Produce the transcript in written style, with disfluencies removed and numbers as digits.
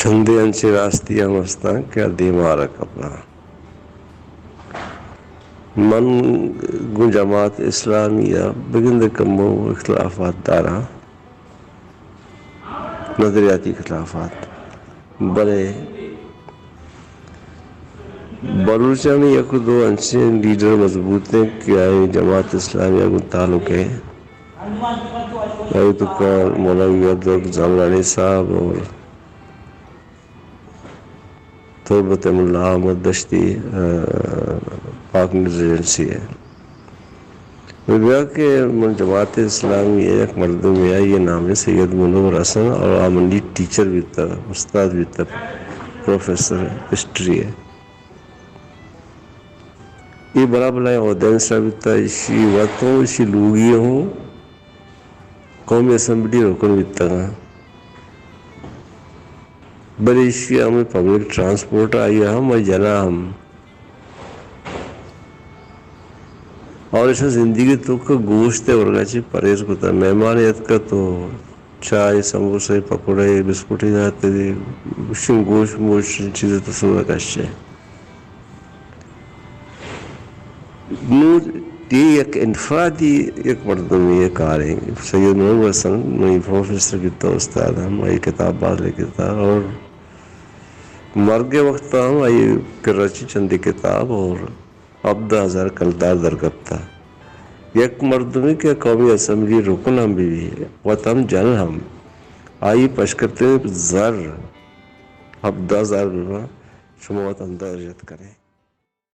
Hindiyanci rastiyya mastan kya dimara kapna من جماعت اسلامیہ بگند کمو اختلافات دارا نظریاتی اختلافات بڑے بلوچستان میں یک دو انچے لیڈر مضبوط ہیں کیا جماعت اسلامیہ کو تعلق ہے تو مولوی عبد زمرانی صاحب اور تربت ملا احمد دشتی پاک نیوز ایجنسی ہے کہ جماعت اسلامی ایک مردم ہے یہ نام ہے سید منور حسن اور آمنی ٹیچر بھی تھا استاد بھی تھا پروفیسر ہسٹری ہے یہ بڑا بلا عہدین صاحب تھا اسی وقتوں اسی لوگی ہوں قومی اسمبلی رکن بھی تھا بڑی اسی ہمیں پبلک ٹرانسپورٹ آئی ہم اور جنا ہم اور اس زندگی تو کا گوشت ورگا چی پرہیز کو تھا مہمانیت کا تو چائے سموسے پکوڑے بسکٹ ہی جاتے تھے گوشت موش چیزیں تو صبح کا اچھے ایک انفرادی ایک مردمی یہ کار ہے سید منور حسن میں پروفیسر کی تو استاد ہم یہ کتاب باز لے کے تھا اور مرگ وقت ہم یہ کراچی چندی کتاب اور عبدہ ہزار کلدار درگت تھا یک مردمی کے قومی اسمبلی رکن ہم بھی وطن جن ہم آئی پشکتے زر عبدہ ہزار شما وطن درجت کریں